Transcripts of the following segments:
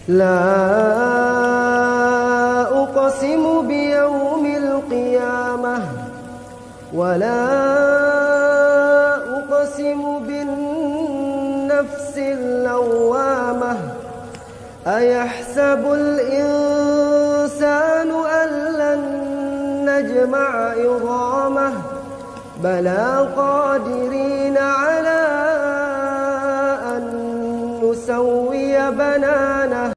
لا أقسم بيوم القيامة ولا أقسم بالنفس اللوامة أيحسب الإنسان أن لن نجمع عظامه بلى قادرين على أن نسوي بنانه.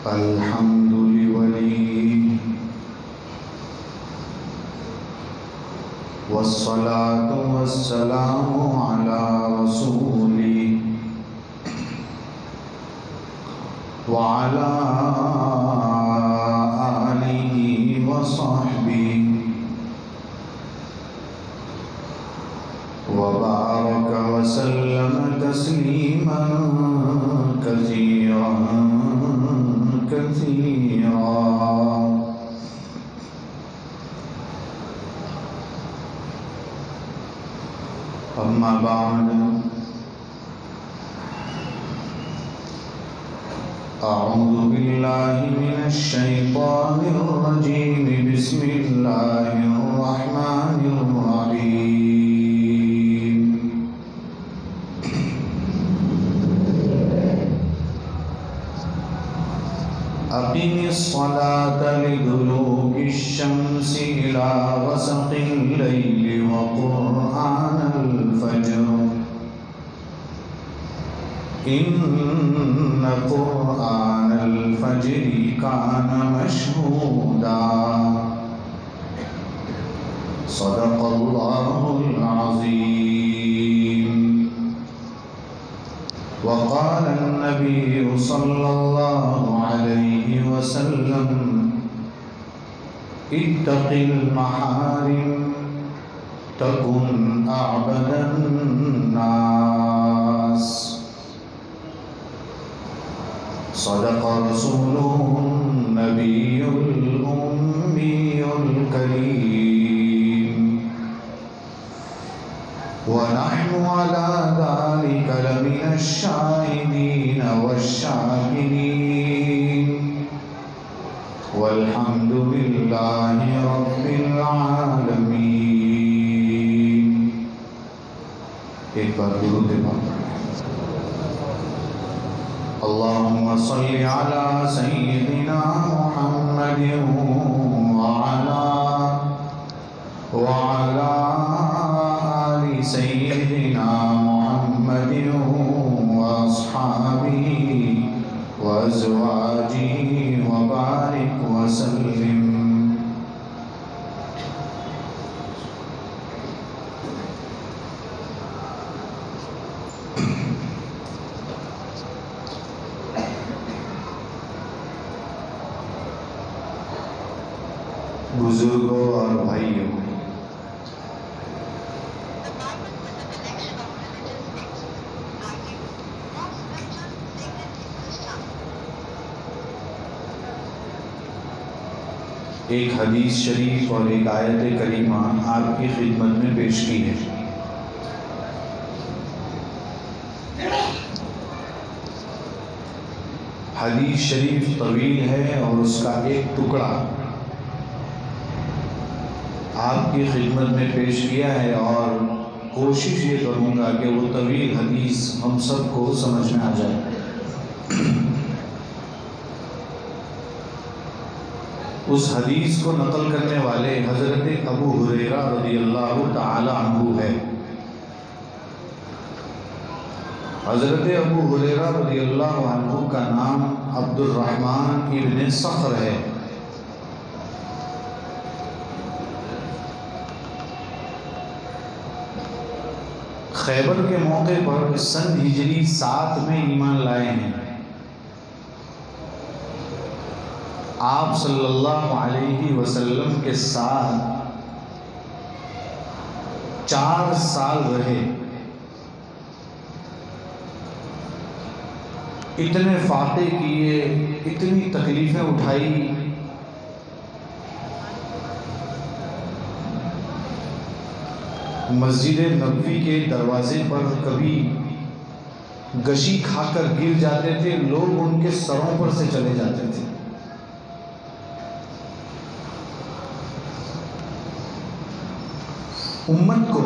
الحمد لولي والصلاة والسلام على رسولي وعلى آله وصحبه وبارك وسلم تسليما كثيرا أما بعد أعوذ بالله من الشيطان الرجيم بسم الله الرحمن الرحيم أقم الصلاة لدلوك الشمس إلى غسق الليل وقرآن الفجر إن قرآن الفجر كان مشهودا صدق الله العظيم. وقال النبي صلى الله عليه وسلم اتق المحارم تكن أعبد الناس صدق رسوله النبي الأمي الكريم ونحن على ذلك لمن الشاهدين والشاكرين والحمد لله رب العالمين. ایک بار درود پاک اللهم صل على سيدنا محمد وعلى آل سيدنا محمد وأصحابه وأزواجه وبارك وسلم. بزرگوں اور بھائیوں، ایک حدیث شریف اور ایک آیت کریمہ آپ کی خدمت میں پیش کی ہے. حدیث شریف طویل ہے اور اس کا ایک ٹکڑا آپ کی خدمت میں پیش کیا ہے اور کوشش یہ کروں گا کہ وہ طویل حدیث ہم سب کو سمجھ میں آ جائے. اس حدیث کو نقل کرنے والے حضرت ابو ہریرہ رضی اللہ تعالی عنہ ہے. حضرت ابو ہریرہ رضی اللہ عنہ کا نام عبد الرحمن ابن صخر ہے. خیبر کے موقع پر سن ہجری 7 میں ایمان لائے ہیں۔ آپ صلی اللہ علیہ وسلم کے ساتھ 4 سال رہے، اتنے فاقے کیے، اتنی تکلیفیں اٹھائی، مسجد نبوی کے دروازے پر کبھی گشی کھا کر گر جاتے تھے، لوگ ان کے سروں پر سے چلے جاتے تھے۔ امت کو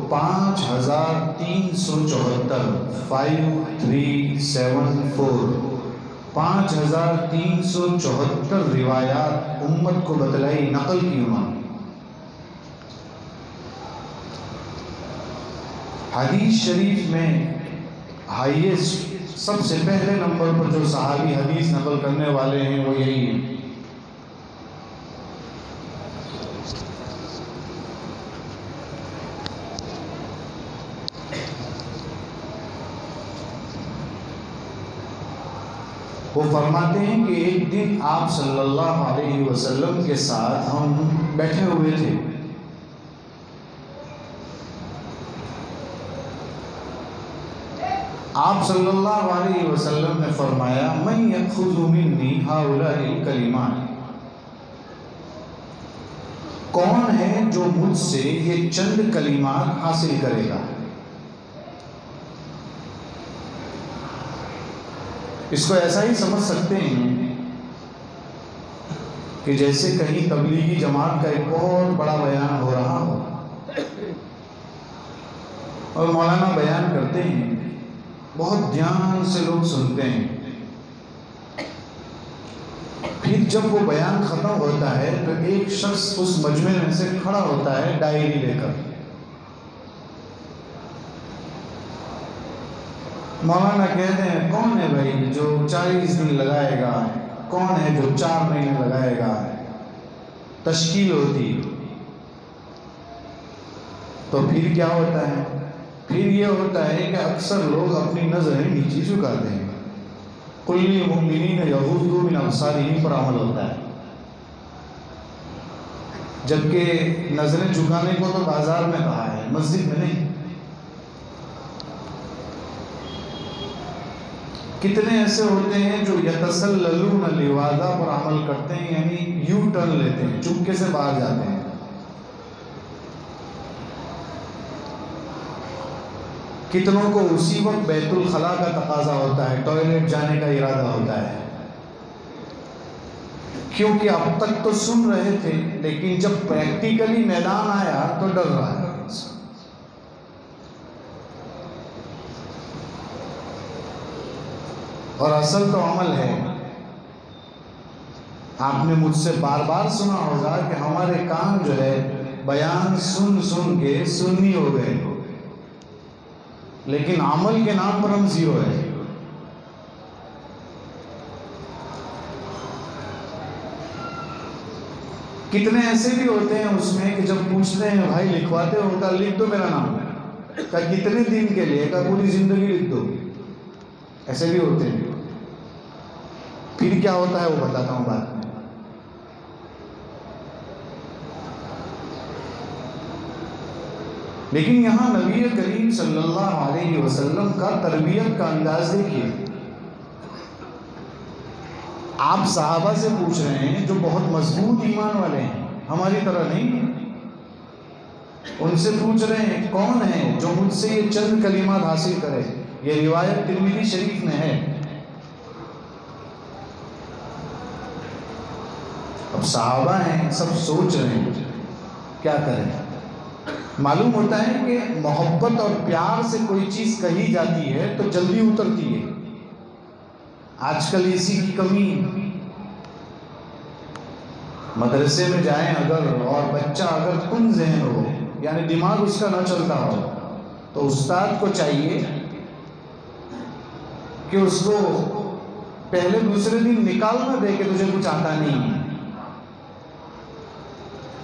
5374 روایات امت کو بتلائی، نقل کی امت۔ حدیث شریف میں ہائیسٹ، سب سے پہلے نمبر پر جو صحابی حدیث نقل کرنے والے ہیں وہ یہی ہیں۔ وہ فرماتے ہیں کہ ایک دن آپ صلی اللہ علیہ وسلم کے ساتھ ہم بیٹھے ہوئے تھے، آپ صلی اللہ علیہ وسلم نے فرمایا من یأخذ منی ہؤلاء الکلمات، کون ہے جو مجھ سے یہ چند کلمات حاصل کرے گا؟ اس کو ایسا ہی سمجھ سکتے ہیں کہ جیسے کہیں تبلیغی جماعت کا ایک بہت بڑا بیان ہو رہا ہو اور مولانا بیان کرتے ہیں، بہت دھیان سے لوگ سنتے ہیں، پھر جب وہ بیان ختم ہوتا ہے تو ایک شخص اس مجمع میں سے کھڑا ہوتا ہے ڈائری لے کر، مولانا کہتے ہیں کون ہے بھائی جو 40 دن لگائے گا، کون ہے جو 4 مہینے لگائے گا؟ تشکیل ہوتی، تو پھر کیا ہوتا ہے؟ پھر یہ ہوتا ہے کہ اکثر لوگ اپنی نظریں نیچے جھکاتے ہیں، قُلْ لِلْمُؤْمِنِينَ يَغُضُّوا مِنْ أَبْصَارِهِمْ پر عمل ہوتا ہے، جبکہ نظریں جھکانے کو تو بازار میں کہا ہے، مسجد میں نہیں۔ کتنے ایسے ہوتے ہیں جو یتسللون لواذا پر عمل کرتے ہیں، یعنی یو ٹرن لیتے ہیں، چپکے سے باہر جاتے ہیں۔ کتنوں کو اسی وقت بیت الخلاء کا تقاضا ہوتا ہے، ٹوائلٹ جانے کا ارادہ ہوتا ہے، کیونکہ اب تک تو سن رہے تھے لیکن جب پریکٹیکلی میدان آیا تو ڈر رہا ہے۔ اور اصل تو عمل ہے۔ آپ نے مجھ سے بار بار سنا ہوگا کہ ہمارے کان جو ہے بیان سن سن کے سنی ہو گئے، لیکن عمل کے نام پر ہم زیرو ہے۔ کتنے ایسے بھی ہوتے ہیں اس میں کہ جب پوچھتے ہیں بھائی لکھواتے ہو، کہا لکھ دو میرا نام، کہا کتنے دن کے لیے، کہا پوری زندگی لکھ دو۔ ایسے بھی ہوتے ہیں۔ پھر کیا ہوتا ہے وہ بتاتا ہوں بعد میں۔ لیکن یہاں نبی کریم صلی اللہ علیہ وسلم کا تربیت کا انداز دیکھیے۔ آپ صحابہ سے پوچھ رہے ہیں جو بہت مضبوط ایمان والے ہیں، ہماری طرح نہیں، ان سے پوچھ رہے ہیں کون ہے جو مجھ سے یہ چند کلمات حاصل کرے۔ یہ روایت ترمذی شریف میں ہے۔ اب صحابہ ہیں، سب سوچ رہے ہیں کیا کریں۔ معلوم ہوتا ہے کہ محبت اور پیار سے کوئی چیز کہی جاتی ہے تو جلدی اترتی ہے۔ آج کل اسی کی کمی، مدرسے میں جائیں اگر اور بچہ اگر کن ذہن ہو، یعنی دماغ اس کا نہ چلتا ہو، تو استاد کو چاہیے کہ اس کو پہلے دوسرے دن نکال نہ دے کہ تجھے کچھ آتا نہیں ہے۔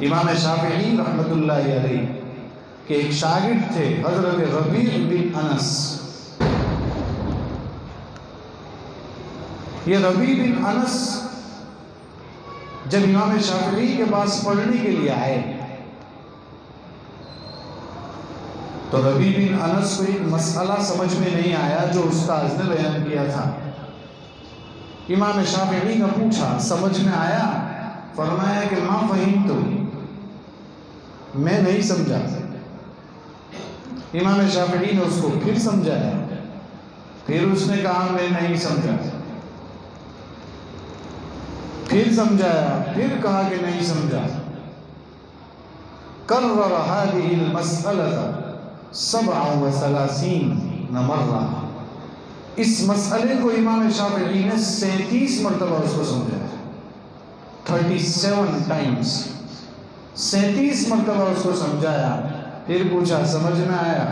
امام شافعی رحمت اللہ علیہ کہ ایک شاگرد تھے حضرت ربیع بن انس. یہ ربیع بن انس جب امام شافعی کے پاس پڑھنے کے لیے آئے تو ربیع بن انس کو ایک مسئلہ سمجھ میں نہیں آیا جو استاذ نے بیان کیا تھا. امام شافعی نے پوچھا سمجھ میں آیا؟ فرمایا کہ ما فہمت، میں نہیں سمجھا. امام شافعی نے اس کو پھر سمجھایا، پھر اس نے کہا میں نہیں سمجھا، پھر سمجھایا، پھر کہا کہ نہیں سمجھا. کرر هذه المسألة 37 مرة. اس مسئلے کو امام شافعی نے 37 مرتبہ اس کو سمجھایا. 37 ٹائمز، 37 مرتبہ اس کو سمجھایا. پھر پوچھا سمجھ میں آیا؟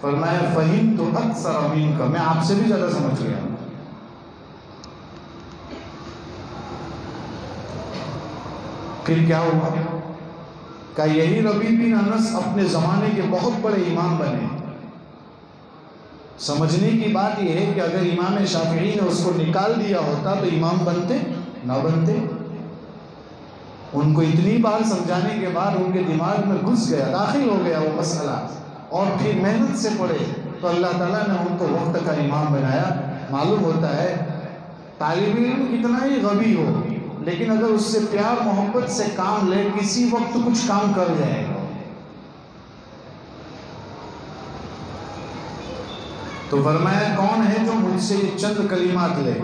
فرمایا فہمت اکثر منک، میں آپ سے بھی زیادہ سمجھ گیا. پھر کیا ہوا؟ کہ یہی ربیع بن انس اپنے زمانے کے بہت بڑے امام بنے. سمجھنے کی بات یہ ہے کہ اگر امام شافعی نے اس کو نکال دیا ہوتا تو امام بنتے نہ بنتے. ان کو اتنی بار سمجھانے کے بعد ان کے دماغ میں گھس گیا، داخل ہو گیا وہ مسئلہ، اور پھر محنت سے پڑھے تو اللہ تعالیٰ نے ان کو وقت کا امام بنایا. معلوم ہوتا ہے طالب علم کتنا ہی غبی ہو لیکن اگر اس سے پیار محبت سے کام لے کسی وقت کچھ کام کر جائے گا. تو فرمایا کون ہے جو مجھ سے یہ چند کلمات لے؟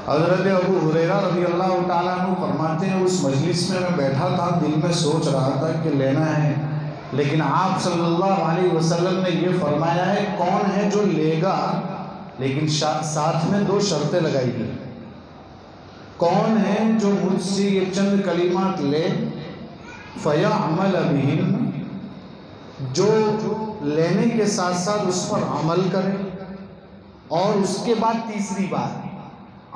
حضرت ابو ہریرہ رضی اللہ تعالیٰ عنہ فرماتے ہیں اس مجلس میں بیٹھا تھا، دل میں سوچ رہا تھا کہ لینا ہے، لیکن آپ صلی اللہ علیہ وسلم نے یہ فرمایا ہے کون ہے جو لے گا، لیکن ساتھ میں 2 شرطیں لگائی گئی. کون ہے جو مجھ سے یہ چند کلمات لے فَيَعْمَلَ بِهِمْ، جو لینے کے ساتھ ساتھ اس پر عمل کرے، اور اس کے بعد تیسری بات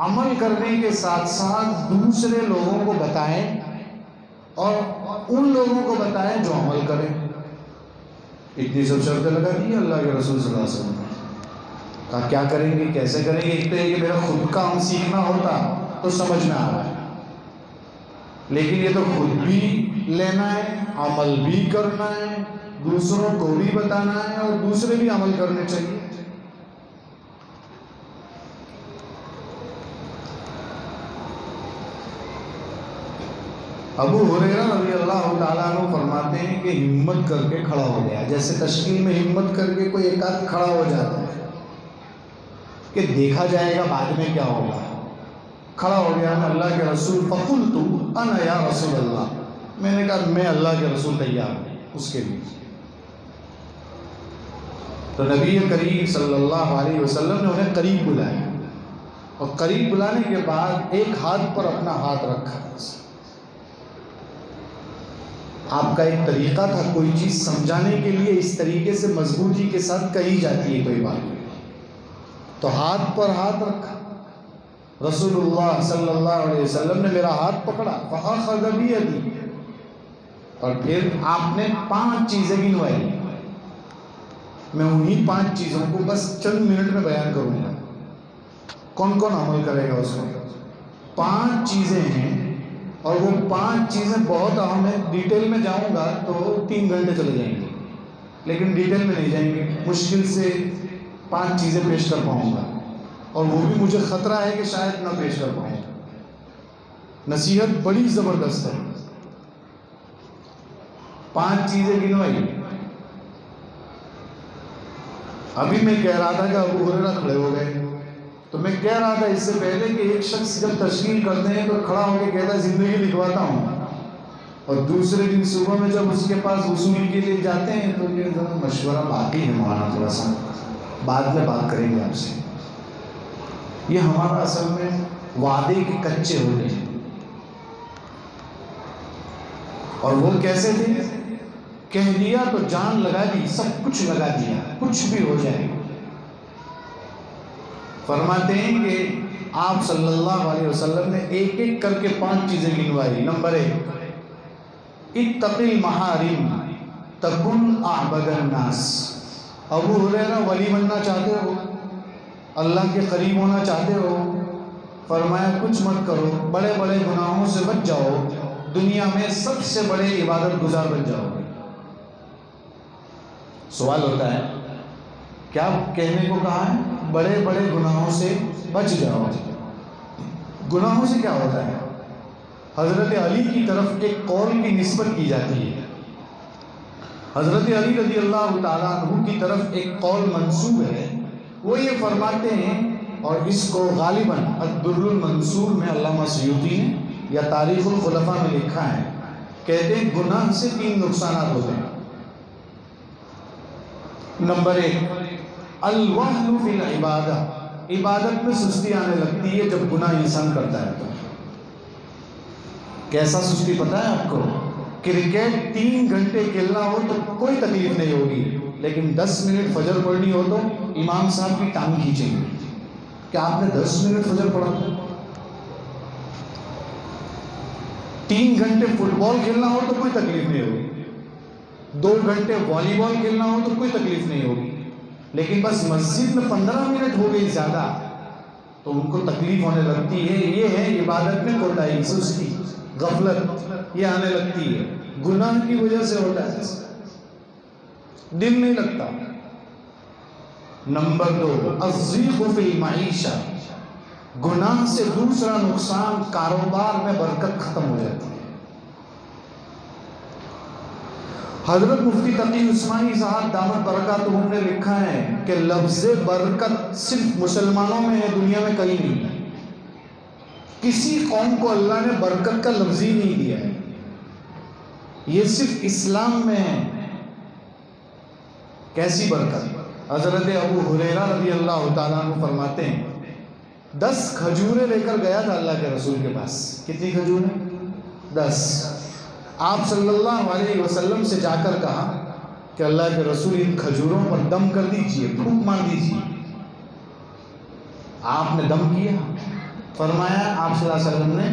عمل کرنے کے ساتھ ساتھ دوسرے لوگوں کو بتائیں اور ان لوگوں کو بتائیں جو عمل کریں. اتنی سب شرطیں لگا دی اللہ کے رسول صلی اللہ علیہ وسلم نے. کہا کیا کریں گے، کیسے کریں گے؟ ایک تو یہ کہ میرا خود کا عمل سیکھنا ہوتا تو سمجھ میں آ رہا ہے، لیکن یہ تو خود بھی لینا ہے، عمل بھی کرنا ہے، دوسروں کو بھی بتانا ہے اور دوسرے بھی عمل کرنے چاہیے. ابو ہریرہ رضی اللہ تعالیٰ عنہ فرماتے ہیں کہ ہمت کر کے کھڑا ہو گیا. جیسے تشکیل میں ہمت کر کے کوئی ایک آدھ کھڑا ہو جاتا ہے کہ دیکھا جائے گا بعد میں کیا ہوگا. کھڑا ہو گیا میں اللہ کے رسول فقلت انا یا رسول اللہ، میں نے کہا میں اللہ کے رسول تیار ہوں اس کے لیے. تو نبی کریم صلی اللہ علیہ وسلم نے انہیں قریب بلایا اور قریب بلانے کے بعد ایک ہاتھ پر اپنا ہاتھ رکھا. آپ کا ایک طریقہ تھا کوئی چیز سمجھانے کے لیے اس طریقے سے مضبوطی کے ساتھ کہی جاتی ہے کوئی بات، تو ہاتھ پر ہاتھ رکھا. رسول اللہ صلی اللہ علیہ وسلم نے میرا ہاتھ پکڑا فأخذ بیدی، اور پھر آپ نے 5 چیزیں گنوائی. میں انہی 5 چیزوں کو بس چند منٹ میں بیان کروں گا، کون کون عمل کرے گا اس میں. 5 چیزیں ہیں اور وہ 5 چیزیں بہت اہم ہیں. ڈیٹیل میں جاؤں گا تو 3 گھنٹے چلے جائیں گے، لیکن ڈیٹیل میں نہیں جائیں گے. مشکل سے 5 چیزیں پیش کر پاؤں گا اور وہ بھی مجھے خطرہ ہے کہ شاید نہ پیش کر پاؤں. نصیحت بڑی زبردست ہے. 5 چیزیں گنوائی. ابھی میں کہہ رہا تھا کہ ابو ہریرہ کھڑے ہو گئے، تو میں کہہ رہا تھا اس سے پہلے کہ ایک شخص جب تشکیل کرتے ہیں تو کھڑا ہو کے کہتا ہے زندگی لکھواتا ہوں، اور دوسرے دن صبح میں جب اس کے پاس وصول کے لیے جاتے ہیں تو یہ ذرا مشورہ باقی ہے مولانا، تھوڑا سا بعد میں بات کریں گے آپ سے. یہ ہمارا اصل میں وعدے کے کچے ہو گئے. اور وہ کیسے تھے؟ کہہ دیا تو جان لگا دی، سب کچھ لگا دیا، کچھ بھی ہو جائے. فرماتے ہیں کہ آپ صلی اللہ علیہ وسلم نے ایک ایک کر کے 5 چیزیں گنوائی. نمبر 1، اتق المحارم تکن اعبد الناس۔ ابو ہریرہ ولی بننا چاہتے ہو، اللہ کے قریب ہونا چاہتے ہو، فرمایا کچھ مت کرو، بڑے بڑے گناہوں سے بچ جاؤ، دنیا میں سب سے بڑے عبادت گزار بن جاؤ گے۔ سوال ہوتا ہے کیا کہنے کو کہا ہے؟ بڑے بڑے گناہوں سے بچ جاؤ۔ گناہوں سے کیا ہوتا ہے؟ حضرت علی کی طرف ایک قول کی نسبت کی جاتی ہے۔ حضرت علی رضی اللہ تعالیٰ عنہ کی طرف ایک قول منسوب ہے، وہ یہ فرماتے ہیں، اور اس کو غالباً الدر المنصور میں علامہ سیوطی نے یا تاریخ الخلفاء میں لکھا ہے، کہتے ہیں گناہ سے 3 نقصانات ہوتے ہیں۔ نمبر 1، الوہن فی العبادہ، عبادت میں سستی آنے لگتی ہے جب گناہ انسان کرتا ہے۔ تو کیسا سستی پتہ ہے آپ کو؟ کرکٹ 3 گھنٹے کھیلنا ہو تو کوئی تکلیف نہیں ہوگی، لیکن 10 منٹ فجر پڑھنی ہو تو امام صاحب کی ٹانگ کھینچیں گے۔ کیا آپ نے 10 منٹ فجر پڑھا؟ 3 گھنٹے فٹ بال کھیلنا ہو تو کوئی تکلیف نہیں ہوگی، 2 گھنٹے والی بال کھیلنا ہو تو کوئی تکلیف نہیں ہوگی، لیکن بس مسجد میں 15 منٹ ہو گئی زیادہ تو ان کو تکلیف ہونے لگتی ہے۔ یہ ہے عبادت میں کوتاہی، سستی، غفلت، یہ آنے لگتی ہے، گناہ کی وجہ سے ہوتا ہے، دل نہیں لگتا۔ نمبر 2، الضیق فی المعیشہ، گناہ سے دوسرا نقصان، کاروبار میں برکت ختم ہو جاتی ہے۔ حضرت مفتی تقی عثمانی صاحب دامت برکاتہم نے لکھا ہے کہ لفظ برکت صرف مسلمانوں میں ہے، دنیا میں کہیں نہیں ہے۔ کسی قوم کو اللہ نے برکت کا لفظ ہی نہیں دیا ہے، یہ صرف اسلام میں ہے۔ کیسی برکت؟ حضرت ابو ہریرہ رضی اللہ تعالیٰ عنہ فرماتے ہیں 10 کھجوریں لے کر گیا تھا اللہ کے رسول کے پاس۔ کتنی کھجوریں؟ 10۔ آپ صلی اللہ علیہ وسلم سے جا کر کہا کہ اللہ کے رسول ان کھجوروں پر دم کر دیجئے، پھونک مار دیجئے۔ آپ نے دم کیا، فرمایا آپ صلی اللہ علیہ وسلم نے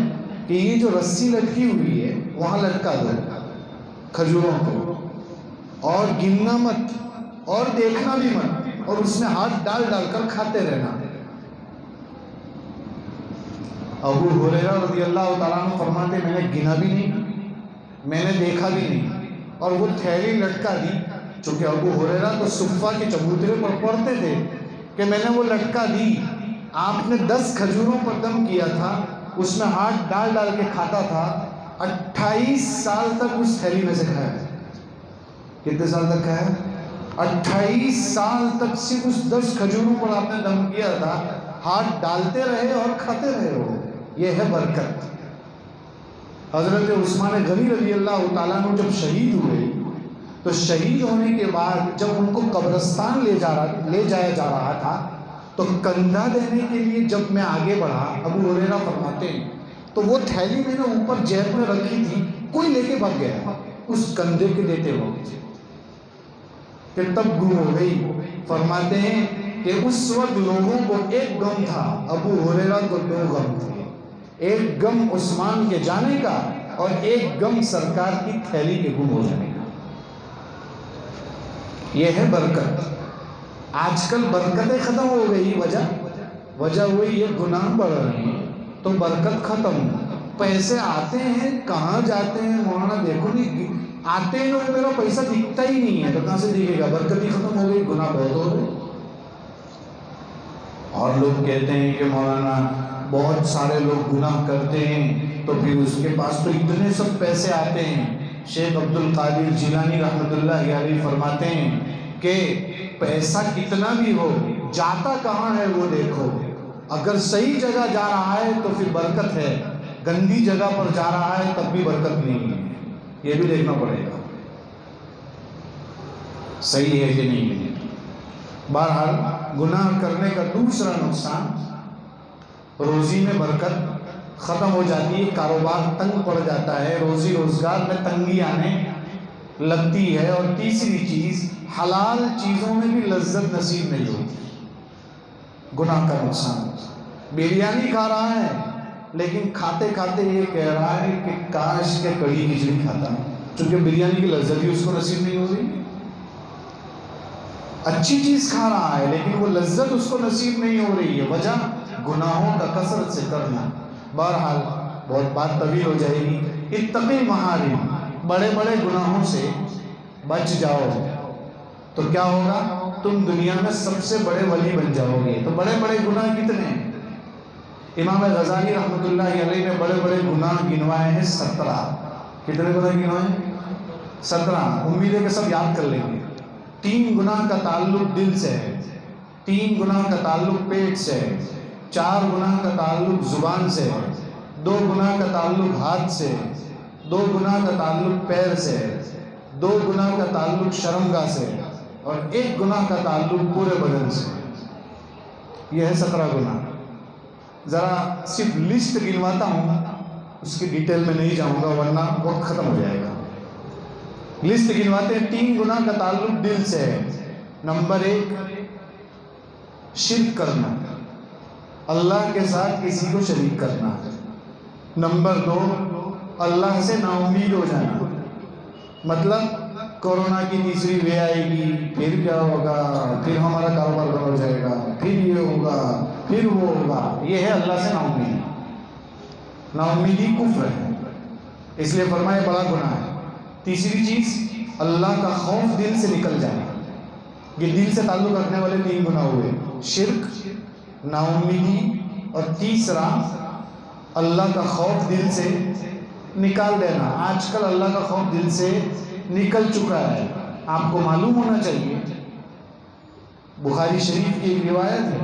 کہ یہ جو رسی لٹکی ہوئی ہے وہاں لٹکا دو کھجوروں کو، اور گننا مت اور دیکھنا بھی مت، اور اس میں ہاتھ ڈال ڈال کر کھاتے رہنا۔ ابو ہریرہ رضی اللہ تعالیٰ عنہ فرماتے میں نے گنا بھی نہیں، میں نے دیکھا بھی نہیں، اور وہ تھیلی لٹکا دی، چونکہ ابو ہریرہ تو صفہ کے چبوترے پر پڑھتے تھے، کہ میں نے وہ لٹکا دی۔ آپ نے 10 کھجوروں پر دم کیا تھا، اس میں ہاتھ ڈال ڈال کے کھاتا تھا، 28 سال تک اس تھیلی میں سے کھایا۔ کتنے سال تک کھایا؟ 28 سال تک صرف اس 10 کھجوروں پر آپ نے دم کیا تھا، ہاتھ ڈالتے رہے اور کھاتے رہے ہو۔ یہ ہے برکت۔ حضرت عثمان غنی رضی اللہ تعالیٰ عنہ جب شہید ہوئے تو شہید ہونے کے بعد جب ان کو قبرستان لے جایا جا رہا تھا تو کندھا دینے کے لیے جب میں آگے بڑھا، ابو ہریرہ فرماتے ہیں تو وہ تھیلی میں نے اوپر جیب میں رکھی تھی، کوئی لے کے بھگ گیا اس کندھے کے دیتے وقت، کہ تب گم ہو گئی۔ فرماتے ہیں کہ اس وقت لوگوں کو ایک غم تھا، ابو ہریرہ کو 2 غم تھے، ایک غم عثمان کے جانے کا اور ایک غم سرکار کی تھیلی کے گم ہو جانے کا۔ یہ ہے برکت۔ آج کل برکتیں ختم ہو گئی، وجہ ہوئی یہ گناہ بڑھ رہے ہیں تو برکت ختم۔ پیسے آتے ہیں، کہاں جاتے ہیں مولانا دیکھو نہیں، آتے ہیں اور میرا پیسہ دکھتا ہی نہیں ہے، تو کہاں سے دکھے گا؟ برکت ہی ختم ہو گئی، گناہ بہت ہو گئے۔ اور لوگ کہتے ہیں کہ مولانا بہت سارے لوگ گناہ کرتے ہیں تو پھر اس کے پاس تو اتنے سب پیسے آتے ہیں۔ شیخ عبد القادر جیلانی رحمۃ اللہ علیہ فرماتے ہیں کہ پیسہ کتنا بھی ہو، جاتا کہاں ہے وہ دیکھو، اگر صحیح جگہ جا رہا ہے تو پھر برکت ہے، گندی جگہ پر جا رہا ہے تب بھی برکت نہیں ہے، یہ بھی دیکھنا پڑے گا صحیح ہے کہ نہیں ہے۔ بہرحال گناہ کرنے کا دوسرا نقصان، روزی میں برکت ختم ہو جاتی ہے، کاروبار تنگ پڑ جاتا ہے، روزی روزگار میں تنگی آنے لگتی ہے، اور تیسری چیز حلال چیزوں میں بھی لذت نصیب نہیں ہوتی۔ گناہ کا نقصان، بریانی کھا رہا ہے لیکن کھاتے کھاتے یہ کہہ رہا ہے کہ کاش کے کڑی کھچڑی کھاتا، چونکہ بریانی کی لذت بھی اس کو نصیب نہیں ہو رہی. اچھی چیز کھا رہا ہے لیکن وہ لذت اس کو نصیب نہیں ہو رہی ہے. وجہ گناہوں کا کثرت سے کرنا. بہرحال بہت بات طویل ہو جائے گی. اتقی محارم، بڑے بڑے گناہوں سے بچ جاؤ تو کیا ہوگا؟ تم دنیا میں سب سے بڑے ولی بن جاؤ گے. تو بڑے بڑے گناہ کتنے ہیں؟ امام غزالی رحمۃ اللہ علیہ نے بڑے بڑے گناہ گنوائے ہیں 17. کتنے گناہ گنوائے ہیں؟ 17. امید ہے کہ سب یاد کر لیں گے. 3 گناہ کا تعلق دل سے ہے، 3 گناہ کا تعلق پیٹ سے ہے، 4 گناہ کا تعلق زبان سے ہے، 2 گناہ کا تعلق ہاتھ سے ہے، 2 گناہ کا تعلق پیر سے ہے، 2 گناہ کا تعلق شرمگاہ سے ہے، اور 1 گناہ کا تعلق پورے بدن سے. یہ ہے 17 گناہ. ذرا صرف لسٹ گنواتا ہوں، اس کی ڈیٹیل میں نہیں جاؤں گا ورنہ وقت ختم ہو جائے گا. لسٹ گنواتے ہیں. 3 گناہ کا تعلق دل سے ہے. نمبر 1 شرک کرنا، اللہ کے ساتھ کسی کو شریک کرنا. نمبر 2 اللہ سے نا امید ہو جانا. مطلب کورونا کی تیسری وے آئے گی، پھر کیا ہوگا، پھر ہمارا کاروبار بند ہو جائے گا، پھر یہ ہوگا، پھر وہ ہوگا. یہ ہے اللہ سے نا امیدی. نا امیدی کفر ہے، اس لیے فرمائے بڑا گناہ ہے. تیسری چیز اللہ کا خوف دل سے نکل جائے. یہ دل سے تعلق رکھنے والے 3 گناہ ہوئے: شرک، نا امیدی، اور تیسرا اللہ کا خوف دل سے نکال دینا. آج کل اللہ کا خوف دل سے نکل چکا ہے. آپ کو معلوم ہونا چاہیے، بخاری شریف کی ایک روایت ہے،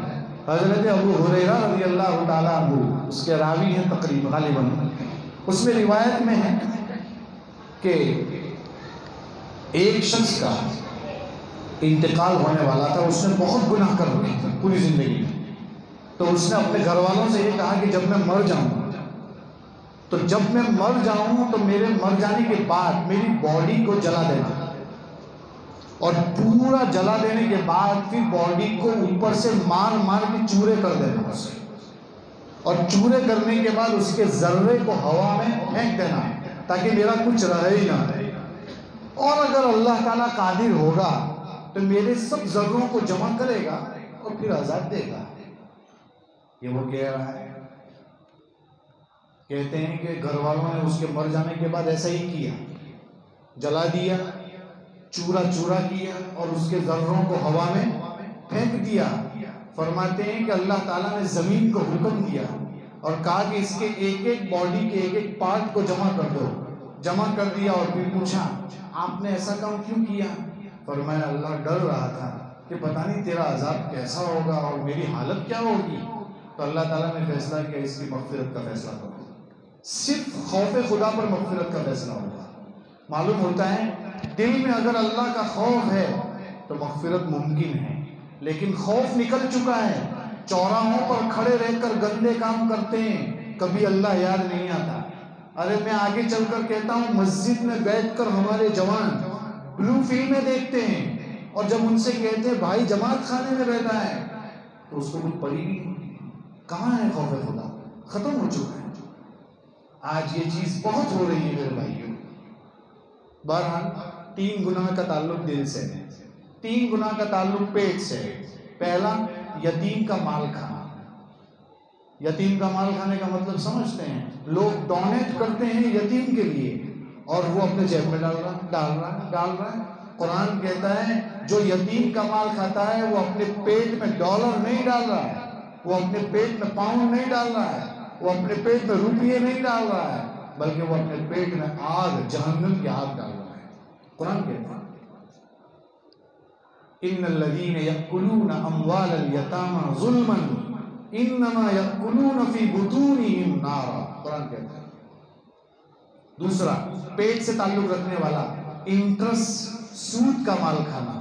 حضرت ابو ہریرہ رضی اللہ تعالیٰ عنہ اس کے راوی ہیں تقریباً غالباً. اس میں روایت میں ہے کہ ایک شخص کا انتقال ہونے والا تھا. اس نے بہت گناہ کر رکھے تھے پوری زندگی میں. تو اس نے اپنے گھر والوں سے یہ کہا کہ جب میں مر جاؤں تو میرے مر جانے کے بعد میری باڈی کو جلا دینا، اور پورا جلا دینے کے بعد پھر باڈی کو اوپر سے مار مار کے چورے کر دینا اسے، اور چورے کرنے کے بعد اس کے ذرے کو ہوا میں پھینک دینا تاکہ میرا کچھ رہے ہی نہ. اور اگر اللہ تعالیٰ قادر ہوگا تو میرے سب ذروں کو جمع کرے گا اور پھر عذاب دے گا. یہ وہ کہہ رہا ہے. کہتے ہیں کہ گھر والوں نے اس کے مر جانے کے بعد ایسا ہی کیا، جلا دیا، چورا چورا کیا اور اس کے ذروں کو ہوا میں پھینک دیا. فرماتے ہیں کہ اللہ تعالیٰ نے زمین کو حکم دیا اور کہا کہ اس کے ایک ایک باڈی کے ایک ایک پارٹ کو جمع کر دو. جمع کر دیا اور پھر پوچھا آپ نے ایسا کام کیوں کیا؟ فرمایا اللہ ڈر رہا تھا کہ پتہ نہیں تیرا عذاب کیسا ہوگا اور میری حالت کیا ہوگی. تو اللہ تعالیٰ نے فیصلہ کیا اس کی مغفرت کا فیصلہ کرو. صرف خوف خدا پر مغفرت کا فیصلہ ہوگا. معلوم ہوتا ہے دل میں اگر اللہ کا خوف ہے تو مغفرت ممکن ہے. لیکن خوف نکل چکا ہے، چوراہوں پر کھڑے رہ کر گندے کام کرتے ہیں، کبھی اللہ یاد نہیں آتا. ارے میں آگے چل کر کہتا ہوں مسجد میں بیٹھ کر ہمارے جوان بلو فلمیں دیکھتے ہیں، اور جب ان سے کہتے ہیں بھائی جماعت خانے میں بیٹھا ہے تو اس کو کچھ پڑی بھی نہیں. کہاں ہے خوف خدا؟ ختم ہو چکا ہے. آج یہ چیز بہت ہو رہی ہے میرے بھائیوں. بہرحال 3 گناہ کا تعلق دل سے ہے، 3 گناہ کا تعلق پیٹ سے ہے. پہلا یتیم کا مال کھانا. یتیم کا مال کھانے کا مطلب سمجھتے ہیں؟ لوگ ڈونیٹ کرتے ہیں یتیم کے لیے اور وہ اپنے جیب میں ڈال رہا ہے. قرآن کہتا ہے جو یتیم کا مال کھاتا ہے وہ اپنے پیٹ میں ڈالر نہیں ڈال رہا ہے، وہ اپنے پیٹ میں پاؤنڈ نہیں ڈال رہا ہے، وہ اپنے پیٹ میں روپیے نہیں ڈال رہا ہے، بلکہ وہ اپنے پیٹ میں آگ، جہنم کی آگ ڈال رہا ہے. قرآن کہتا ہے ان الذین یأکلون اموال الیتامی ظلما انما یأکلون فی بطونہم نارا. قرآن کہتا ہے. دوسرا پیٹ سے تعلق رکھنے والا انٹرسٹ، سود کا مال کھانا،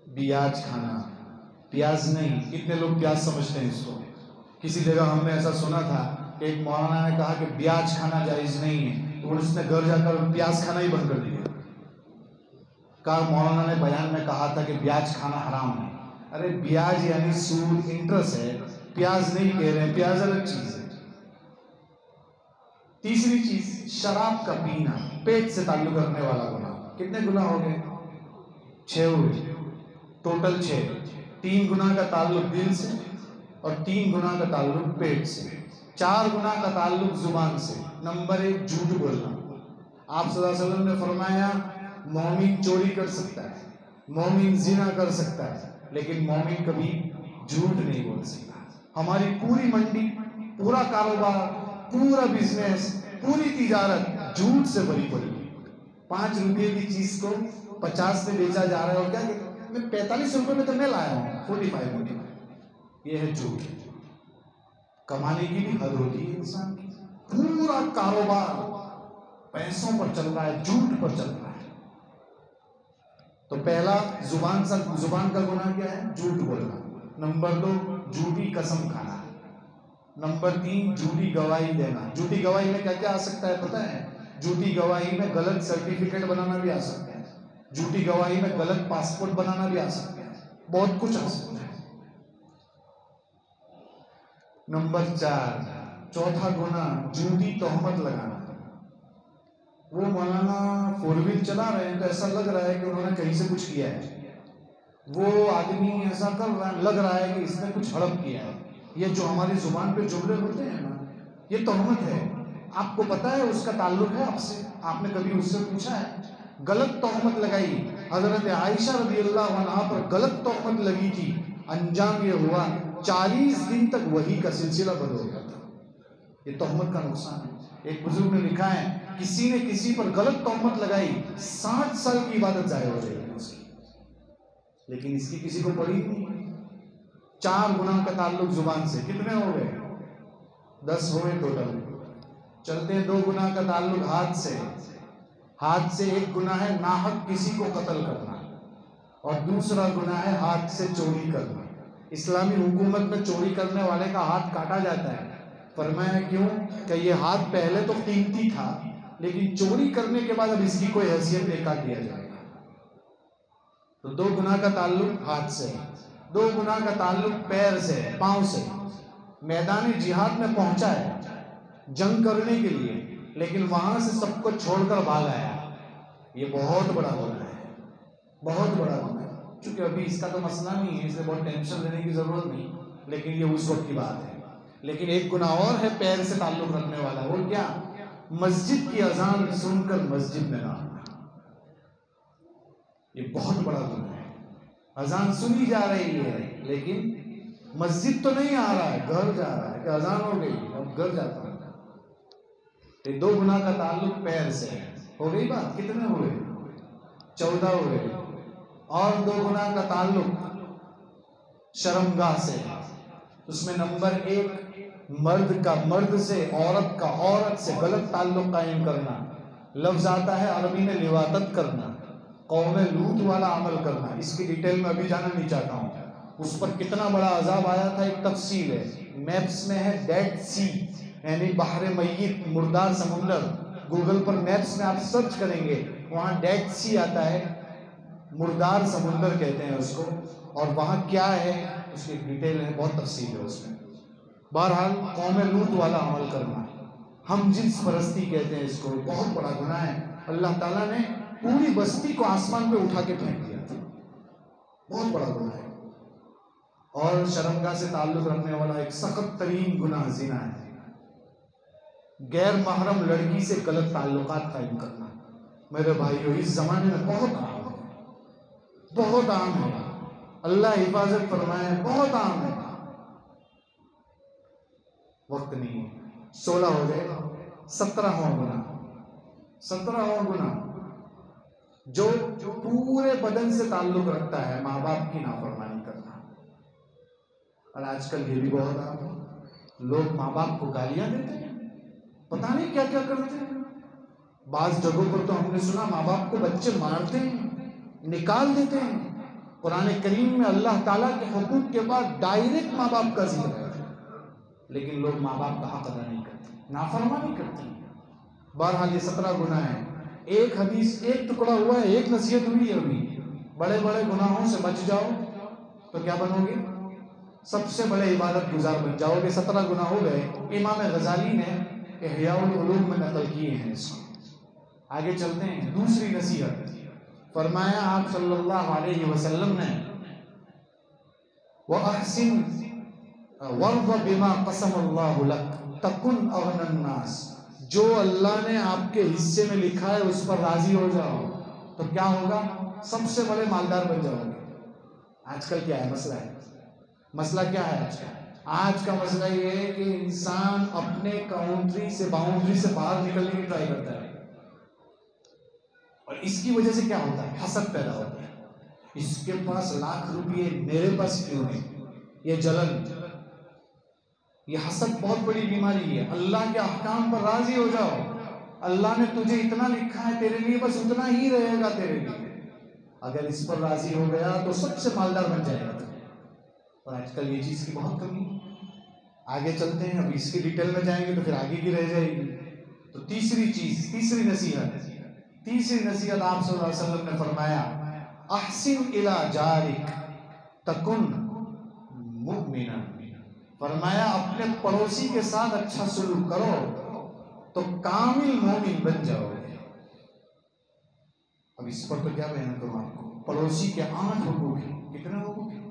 بیاج کھانا. پیاز نہیں، کتنے لوگ پیاز سمجھتے ہیں اس کو. کسی جگہ ہم نے ایسا سنا تھا کہ ایک مولانا نے کہا کہ بیاج کھانا جائز نہیں ہے، تو اس نے گھر جا کر پیاز کھانا ہی بند کر دیا. کہا مولانا نے بیان میں کہا تھا کہ بیاج کھانا حرام ہے. ارے بیاج یعنی سود، انٹرسٹ ہے، پیاز نہیں کہہ رہے ہیں، پیاز الگ چیز ہے. تیسری چیز شراب کا پینا، پیٹ سے تعلق رکھنے والا گناہ۔ کتنے گناہ ہو گئے؟ 6 ہوئے، ٹوٹل 6۔ 3 گناہ کا تعلق دل سے اور 3 گناہ کا تعلق پیٹ سے، 4 گناہ کا تعلق زبان سے۔ نمبر 1 جھوٹ بولنا۔ آپ صلی اللہ علیہ وسلم نے فرمایا مومن چوری کر سکتا ہے، مومن زنا کر سکتا ہے، لیکن مومن کبھی جھوٹ نہیں بول سکتا۔ ہماری پوری منڈی، پورا کاروبار، پورا بزنس، پوری تجارت جھوٹ سے بھری پڑی ہے۔ 5 روپے کی چیز کو 50 میں بیچا جا رہا ہے، اور کیا کہ میں 45 روپے میں تو میں لایا ہوں 45 روپے۔ یہ ہے جھوٹ۔ کمانے کی بھی حد ہوتی ہے انسان کی۔ پورا کاروبار پیسوں پر چل رہا ہے، جھوٹ پر چل رہا ہے۔ تو پہلا زبان کا گناہ کیا ہے؟ جھوٹ بولنا۔ نمبر 2 جھوٹی قسم کھانا۔ نمبر 3 جھوٹی گواہی دینا۔ جھوٹی گواہی میں کیا کیا آ سکتا ہے پتہ ہے؟ جھوٹی گواہی میں غلط سرٹیفکیٹ بنانا بھی آ سکتا ہے، جھوٹی گواہی میں غلط پاسپورٹ بنانا بھی آ سکتا ہے، بہت کچھ آ سکتا ہے۔ نمبر 4 چوتھا گناہ جھوٹی تہمت لگانا۔ وہ مولانا 4 وہیل چلا رہے ہیں تو ایسا لگ رہا ہے کہ انہوں نے کہیں سے کچھ کیا ہے، وہ آدمی ایسا کر رہا ہے، لگ رہا ہے کہ اس نے کچھ ہڑپ کیا ہے۔ یہ جو ہماری زبان پہ جملے ہوتے ہیں نا، یہ تہمت ہے۔ آپ کو پتا ہے اس کا تعلق ہے آپ سے، آپ نے کبھی اس سے پوچھا ہے؟ غلط تہمت لگائی۔ حضرت عائشہ رضی اللہ عنہا پر غلط تہمت لگی تھی، انجام یہ ہوا 40 دن تک وحی کا سلسلہ بند ہو گیا تھا۔ یہ تہمت کا نقصان ہے۔ ایک بزرگ نے لکھا ہے کسی نے کسی پر غلط تہمت لگائی، 60 سال کی عبادت ضائع ہو جائے گی اس کی، لیکن اس کی کسی کو پڑی نہیں۔ 4 گناہ کا تعلق زبان سے، کتنے ہو گئے؟ 10 ہوئے ٹوٹل۔ چلتے ہیں 2 گناہ کا تعلق ہاتھ سے۔ ہاتھ سے ایک گناہ ہے ناحق کسی کو قتل کرنا، اور دوسرا گناہ ہے ہاتھ سے چوری کرنا۔ اسلامی حکومت میں چوری کرنے والے کا ہاتھ کاٹا جاتا ہے۔ فرمایا کیوں؟ کہ یہ ہاتھ پہلے تو قیمتی تھا، لیکن چوری کرنے کے بعد اب اس کی کوئی حیثیت نہیں، کاٹ دیا جائے گا۔ تو 2 گناہ کا تعلق ہاتھ سے، 2 گناہ کا تعلق پیر سے، پاؤں سے۔ میدان جہاد میں پہنچا ہے جنگ کرنے کے لیے، لیکن وہاں سے سب کو چھوڑ کر بھاگ آیا۔ یہ بہت بڑا گناہ ہے، بہت بڑا گناہ ہے۔ چونکہ ابھی اس کا تو مسئلہ نہیں ہے، اس لیے بہت ٹینشن لینے کی ضرورت نہیں، لیکن یہ اس وقت کی بات ہے۔ لیکن ایک گناہ اور ہے پیر سے تعلق رکھنے والا، وہ کیا؟ مسجد کی اذان سن کر مسجد میں نہ آنا۔ یہ بہت بڑا گناہ ہے۔ اذان سنی جا رہی ہے لیکن مسجد تو نہیں آ رہا ہے، گھر جا رہا ہے کہ اذان ہو گئی اب گھر جاتا ہے۔ یہ 2 گناہ کا تعلق پیر سے ہے۔ ہو گئی بات؟ کتنے ہوئے؟ 14 ہوئے۔ اور 2 گناہ کا تعلق شرمگاہ سے۔ اس میں نمبر 1 مرد کا مرد سے، عورت کا عورت سے غلط تعلق قائم کرنا۔ لفظ آتا ہے عربی میں لواطت کرنا، قوم لوط والا عمل کرنا۔ اس کی ڈیٹیل میں ابھی جانا نہیں چاہتا ہوں۔ اس پر کتنا بڑا عذاب آیا تھا ایک تفصیل ہے، میپس میں ہے ڈیڈ سی، یعنی بحر میت، مردار سمندر۔ گوگل پر میپس میں آپ سرچ کریں گے، وہاں ڈیڈ سی آتا ہے، مردار سمندر کہتے ہیں اس کو، اور وہاں کیا ہے اس کی ڈیٹیل ہے، بہت تفصیل ہے اس میں۔ بہرحال قوم لوط والا عمل کرنا، ہم جنس پرستی کہتے ہیں اس کو، بہت بڑا گناہ ہے۔ اللہ تعالیٰ نے پوری بستی کو آسمان پہ اٹھا کے پھینک دیا تھا، بہت بڑا گناہ ہے۔ اور شرمگاہ سے تعلق رکھنے والا ایک سخت ترین گناہ زنا ہے۔ غیر محرم لڑکی سے غلط تعلقات قائم کرنا، میرے بھائیو اس زمانے میں بہت عام ہے، بہت عام ہے۔ اللہ حفاظت فرمائے، بہت عام ہے۔ وقت نہیں، 16 ہو گئے، 17واں گناہ، 17واں گناہ جو پورے بدن سے تعلق رکھتا ہے، ماں باپ کی نافرمانی کرنا۔ اور آج کل یہ بھی بہت عام ہے، لوگ ماں باپ کو گالیاں دیتے ہیں، پتہ نہیں کیا کیا کرتے ہیں۔ بعض جگہوں پر تو ہم نے سنا ماں باپ کو بچے مارتے ہیں، نکال دیتے ہیں۔ قرآن کریم میں اللہ تعالیٰ کے حقوق کے بعد ڈائریکٹ ماں باپ کا ذکر ہے، لیکن لوگ ماں باپ کا حق ادا نہیں کرتے، نافرمانی کرتے ہیں۔ بہرحال یہ 17 گناہ ہیں۔ ایک حدیث، ایک ٹکڑا ہوا ہے، ایک نصیحت ہوئی ہے ابھی، بڑے بڑے گناہوں سے بچ جاؤ تو کیا بنو گے؟ سب سے بڑے عبادت گزار بن جاؤ گے۔ 17 گناہ ہو گئے۔ امام غزالی نے احیاء العلوم میں نقل کیے ہیں اس کو۔ آگے چلتے ہیں، دوسری نصیحت فرمایا آپ صلی اللہ علیہ وسلم نے وَأَحْسِنْ وَارْضَ بِمَا قَسَمَ اللَّهُ لَكَ تَكُنْ أَغْنَى النَّاسِ، جو اللہ نے آپ کے حصے میں لکھا ہے اس پر راضی ہو جاؤ تو کیا ہوگا؟ سب سے بڑے مالدار بن جاؤ گے۔ آج کل کیا ہے مسئلہ مسئلہ کیا ہے آج کا مسئلہ یہ ہے کہ انسان اپنے باؤنڈری سے باہر نکلنے کی ٹرائی کرتا ہے، اور اس کی وجہ سے کیا ہوتا ہے؟ حسد پیدا ہوتا ہے۔ اس کے پاس لاکھ روپئے، میرے پاس کیوں نہیں؟ یہ جلن، یہ حسد بہت بڑی بیماری ہے۔ اللہ کے احکام پر راضی ہو جاؤ، اللہ نے تجھے اتنا لکھا ہے تیرے لیے، بس اتنا ہی رہے گا تیرے لیے۔ اگر اس پر راضی ہو گیا تو سب سے مالدار بن جائے گا، اور آج کل یہ چیز کی بہت کمی ہے۔ آگے چلتے ہیں، اب اس کی ڈیٹیل میں جائیں گے تو پھر آگے کی رہ جائے گی۔ تو تیسری نصیحت آپ صلی اللہ علیہ وسلم نے فرمایا احسن الی جارک تکن مؤمنا، فرمایا اپنے پڑوسی کے ساتھ اچھا سلوک کرو تو کامل مومن بن جاؤ گے۔ اب اس پر تو کیا بیان کروں آپ کو؟ پڑوسی کے 8 حقوق ہیں۔ کتنے حقوق ہیں؟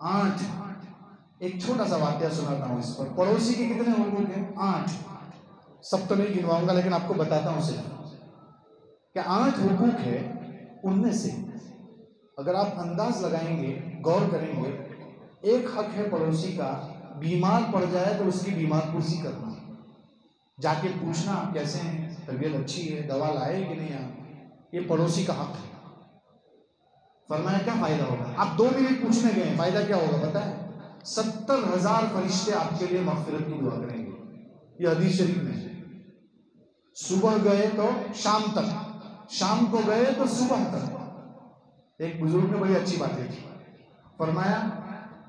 8۔ ایک چھوٹا سا واقعہ سناتا ہوں اس پر۔ پڑوسی کے کتنے حقوق ہیں؟ 8۔ سب تو نہیں گنواؤں گا لیکن آپ کو بتاتا ہوں صرف کہ 8 حقوق ہے۔ ان میں سے اگر آپ انداز لگائیں گے، غور کریں گے، ایک حق ہے پڑوسی کا، بیمار پڑ جائے تو اس کی بیمار پرسی کرنا، جا کے پوچھنا آپ کیسے ہیں، طبیعت اچھی ہے، دوا لائے کہ نہیں آپ، یہ پڑوسی کا حق ہے۔ فرمایا کیا فائدہ ہوگا؟ آپ 2 منٹ پوچھنے گئے، فائدہ کیا ہوگا پتہ ہے؟ 70,000 فرشتے آپ کے لیے مغفرت کی دعا کریں گے۔ یہ حدیث شریف میں ہے۔ صبح گئے تو شام تک، شام کو گئے تو صبح تک۔ ایک بزرگ نے بڑی اچھی بات کی، فرمایا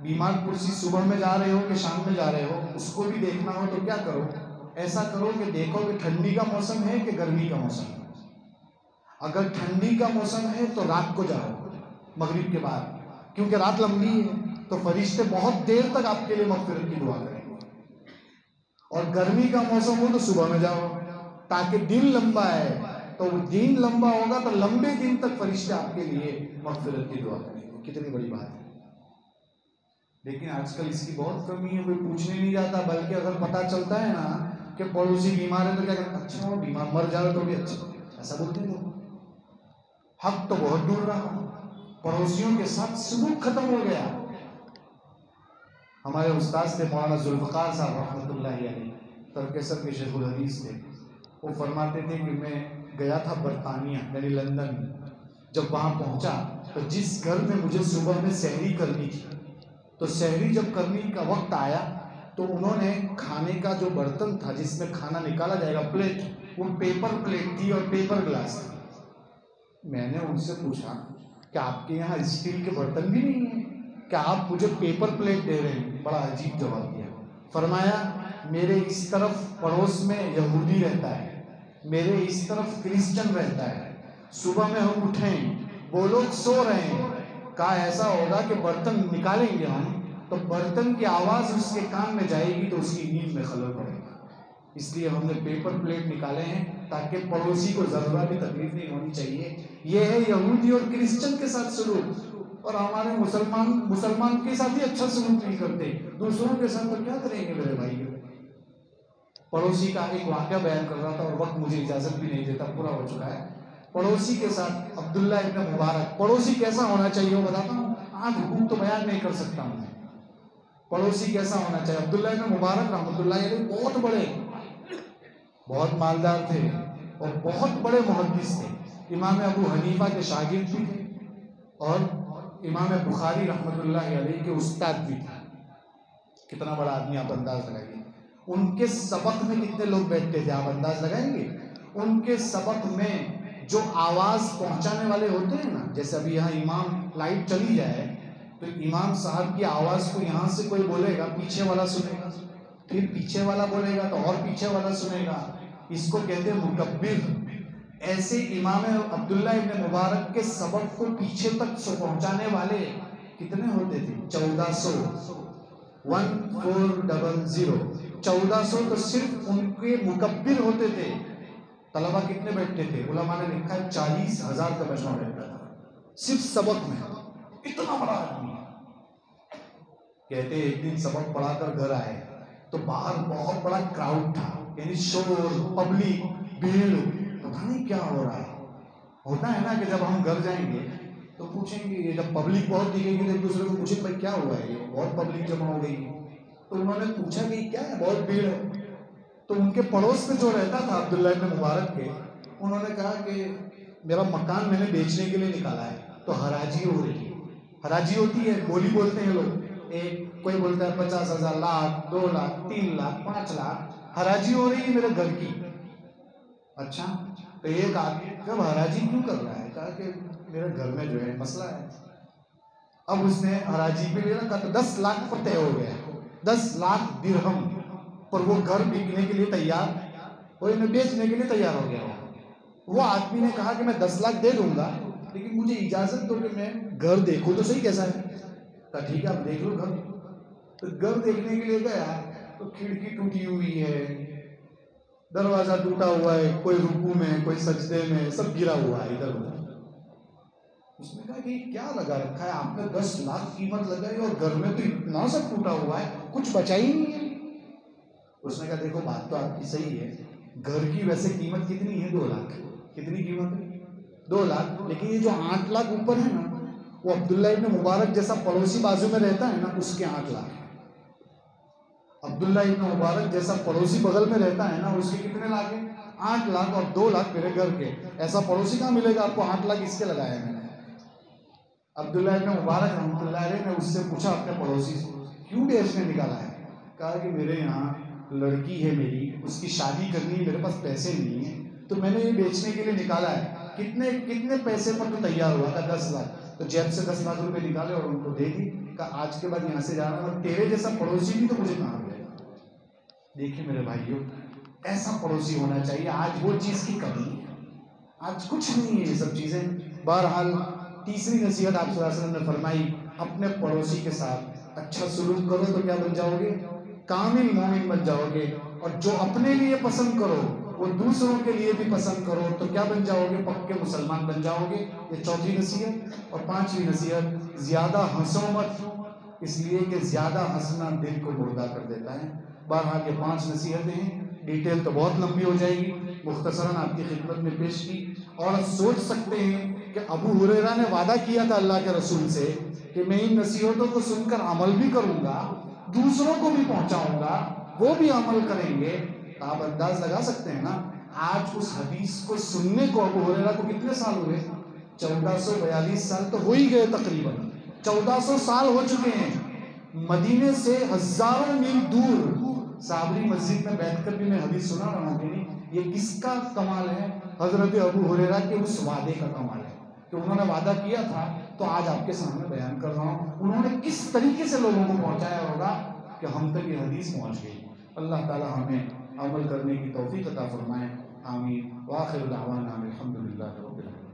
بیمار پرسی صبح میں جا رہے ہو کہ شام میں جا رہے ہو، اس کو بھی دیکھنا ہو تو کیا کرو؟ ایسا کرو کہ دیکھو کہ ٹھنڈی کا موسم ہے کہ گرمی کا موسم ہے۔ اگر ٹھنڈی کا موسم ہے تو رات کو جاؤ، مغرب کے بعد، کیونکہ رات لمبی ہے تو فرشتے بہت دیر تک آپ کے لیے مغفرت کی دعا کریں گے۔ اور گرمی کا موسم ہو تو صبح میں جاؤ تاکہ دن لمبا ہے، تو دن لمبا ہوگا تو لمبے دن تک فرشتے آپ کے لیے مغفرت کی دعا کریں گے۔ کتنی بڑی بات ہے۔ لیکن آج کل اس کی بہت کمی ہے، کوئی پوچھنے نہیں جاتا، بلکہ اگر پتہ چلتا ہے نا کہ پڑوسی بیمار ہے تو کیا کرتا؟ اچھا وہ بیمار مر جائے تو بھی اچھا، ایسا بولتے ہیں لوگ۔ حق تو بہت دور رہا، پڑوسیوں کے ساتھ سلوک ختم ہو گیا۔ ہمارے استاد تھے مولانا ذوالفقار صاحب رحمۃ اللہ علیہ، ترکیسر کے شیخ الحدیث تھے۔ وہ فرماتے تھے کہ میں گیا تھا برطانیہ یعنی لندن، جب وہاں پہنچا تو جس گھر میں مجھے صبح میں سحری کرنی تھی، تو سحری جب کرنے کا وقت آیا تو انہوں نے کھانے کا جو برتن تھا جس میں کھانا نکالا جائے گا، پلیٹ، وہ پیپر پلیٹ تھی اور پیپر گلاس تھی۔ میں نے ان سے پوچھا کہ آپ کے یہاں اسٹیل کے برتن بھی نہیں ہیں کیا آپ مجھے پیپر پلیٹ دے رہے ہیں؟ بڑا عجیب جواب دیا۔ فرمایا میرے اس طرف پڑوس میں یہودی رہتا ہے، میرے اس طرف کرسچن رہتا ہے، صبح میں ہم اٹھیں وہ لوگ سو رہے ہیں، کہا ایسا ہوگا کہ برتن نکالیں گے ہم تو برتن کی آواز اس کے کان میں جائے گی تو اس کی نیند میں خلل پڑے گا، اس لیے ہم نے پیپر پلیٹ نکالے ہیں تاکہ پڑوسی کو ذرا بھی تکلیف نہیں ہونی چاہیے۔ یہ ہے یہودی اور کرسچن کے ساتھ سلوک، اور ہمارے مسلمان کے ساتھ ہی اچھا سلوک نہیں کرتے، دوسروں کے ساتھ تو کیا کریں گے میرے بھائی۔ پڑوسی کا ایک واقعہ بیان کر رہا تھا اور وقت مجھے اجازت بھی نہیں دیتا، پورا ہو چکا ہے۔ پڑوسی کے ساتھ عبداللہ ابن مبارک، پڑوسی کیسا ہونا چاہیے وہ بتاتا ہوں، 8 حقوق تو بیان نہیں کر سکتا ہوں میں۔ پڑوسی کیسا ہونا چاہیے؟ عبداللہ ابن مبارک رحمۃ اللہ علیہ بہت بڑے، بہت مالدار تھے اور بہت بڑے محدث تھے، امام ابو حنیفہ کے شاگرد بھی تھے اور امام بخاری رحمۃ اللہ علیہ کے استاد بھی تھے۔ کتنا بڑا آدمی، آپ انداز لگائیے۔ ان کے سبق میں کتنے لوگ بیٹھتے تھے آپ انداز لگائیں گے؟ ان کے سبق میں جو آواز پہنچانے والے ہوتے ہیں نا، جیسے ابھی یہاں امام لائٹ چلی جائے تو امام صاحب کی آواز کو یہاں سے کوئی بولے گا، پیچھے والا سنے گا، پھر پیچھے والا بولے گا تو اور پیچھے والا سنے گا، اس کو کہتے ہیں مکبر۔ ایسے امام عبداللہ ابن مبارک کے سبق کو پیچھے تک پہنچانے والے کتنے ہوتے تھے؟ 1400، 1400 تو صرف ان کے مکبر ہوتے تھے. طلبہ کتنے بیٹھتے تھے؟ علماء نے لکھا ہے 40,000 کا مجمع بیٹھتا تھا صرف سبق میں. اتنا بڑا آدمی. کہتے ایک دن سبق پڑھا کر گھر آئے تو باہر بہت بڑا کراؤڈ تھا، یعنی شور، پبلک، بھیڑ. پتہ نہیں کیا ہو رہا ہے. ہوتا ہے نا کہ جب ہم گھر جائیں گے تو پوچھیں گے، یہ جب پبلک بہت دکھے گی تو ایک دوسرے کو پوچھیں بھائی کیا ہوا ہے، یہ بہت پبلک جمع ہو گئی. تو انہوں نے پوچھا کہ کیا ہے، بہت بھیڑ ہے. تو ان کے پڑوس میں جو رہتا تھا عبداللہ ابن مبارک کے، انہوں نے کہا کہ میرا مکان میں نے بیچنے کے لیے نکالا ہے تو حراجی ہو رہی ہے. حراجی ہوتی ہے، بولی بولتے ہیں لوگ. ایک کوئی بولتا ہے 50,000، لاکھ، 2 لاکھ، 3 لاکھ، 5 لاکھ حراجی ہو رہی ہے میرے گھر کی. اچھا، تو ایک آدمی کب حراجی کیوں کر رہا ہے؟ کہا کہ میرے گھر میں جو ہے مسئلہ ہے. اب اس نے حراجی پہ لیا، کہا تو 10 لاکھ پر طے ہو گیا، 10 لاکھ درہم پر وہ گھر بکنے کے لیے تیار، وہ انہیں بیچنے کے لیے تیار ہو گیا. وہ آدمی نے کہا کہ میں 10 لاکھ دے دوں گا لیکن مجھے اجازت دو کہ میں گھر دیکھوں تو صحیح کیسا ہے. کہا ٹھیک ہے آپ دیکھ لو گھر. تو گھر دیکھنے کے لیے گیا تو کھڑکی ٹوٹی ہوئی ہے، دروازہ ٹوٹا ہوا ہے، کوئی رکوع میں، کوئی سجدے میں، سب گرا ہوا ہے ادھر ادھر. اس نے کہا کہ یہ کیا لگا رکھا ہے آپ نے، 10 لاکھ قیمت لگائی اور گھر میں تو اتنا سب ٹوٹا ہوا ہے، کچھ بچا ہی نہیں ہے. اس نے کہا دیکھو بات تو آپ کی صحیح ہے، گھر کی ویسے قیمت کتنی ہے؟ 2 لاکھ. کتنی قیمت ہے؟ 2 لاکھ. لیکن یہ جو 8 لاکھ اوپر ہے نا، وہ عبداللہ ابن مبارک جیسا پڑوسی بازو میں رہتا ہے نا، اس کے 8 لاکھ. عبداللہ ابن مبارک جیسا پڑوسی بغل میں رہتا ہے نا، اس کے کتنے لاکھ ہیں؟ 8 لاکھ. اور 2 لاکھ میرے گھر کے. ایسا پڑوسی کہاں ملے گا آپ کو 8 لاکھ اس کے لگایا میں نے. عبداللہ ابن مبارک رحمۃ اللہ علیہ نے اس سے پوچھا اپنے پڑوسی سے، کیوں بیچنے نکالا ہے؟ کہا کہ میرے یہاں لڑکی ہے میری، اس کی شادی کرنی ہے، میرے پاس پیسے نہیں ہیں تو میں نے یہ بیچنے کے لیے نکالا ہے. کتنے پیسے پر تو تیار ہوا؟ تھا 10 لاکھ. تو جیب سے 10 لاکھ روپے نکالے اور ان کو دے دی. کہا آج کے بعد یہاں سے جانا اور تیرے جیسا پڑوسی بھی تو مجھے کہاں ملے گا. دیکھیے میرے بھائیوں، ایسا پڑوسی ہونا چاہیے. آج وہ چیز کی کمی ہے، آج کچھ نہیں ہے یہ سب چیزیں. بہرحال تیسری نصیحت آپ صلی اللہ علیہ وسلم نے فرمائی، اپنے پڑوسی کے ساتھ اچھا سلوک کرو تو کیا بن جاؤ گے؟ کامل مومن بن جاؤ گے. اور جو اپنے لیے پسند کرو وہ دوسروں کے لیے بھی پسند کرو تو کیا بن جاؤ گے؟ پکے مسلمان بن جاؤ گے. یہ چوتھی نصیحت. اور 5ویں نصیحت، زیادہ ہنسو مت، اس لیے کہ زیادہ ہنسنا دل کو مردہ کر دیتا ہے. بہرحال یہ 5 نصیحتیں ہیں، ڈیٹیل تو بہت لمبی ہو جائے گی، مختصراً آپ کی خدمت میں پیش کی. اور آپ سوچ سکتے ہیں کہ ابو ہریرہ نے وعدہ کیا تھا اللہ کے رسول سے کہ میں ان نصیحتوں کو سن کر عمل بھی کروں گا، دوسروں کو بھی پہنچاؤں گا، وہ بھی عمل کریں گے. آپ انداز لگا سکتے ہیں نا، آج اس حدیث کو سننے کو ابو ہریرہ کو کتنے سال ہوئے؟ 1442 سال تو ہو ہی گئے تقریباً. 1400 سال ہو چکے ہیں. مدینے سے ہزاروں میل دور صابری مسجد میں بیٹھ کر بھی میں حدیث سنا رہا ہوں کہ نہیں. یہ کس کا کمال ہے؟ حضرت ابو ہریرہ کے اس وعدے کا کمال ہے کہ انہوں نے وعدہ کیا تھا تو آج آپ کے سامنے بیان کر رہا ہوں. انہوں نے کس طریقے سے لوگوں کو پہنچایا ہوگا کہ ہم تک یہ حدیث پہنچ گئی. اللہ تعالی ہمیں عمل کرنے کی توفیق عطا فرمائے. آمین. وآخر دعوانا الحمدللہ رب العالمین.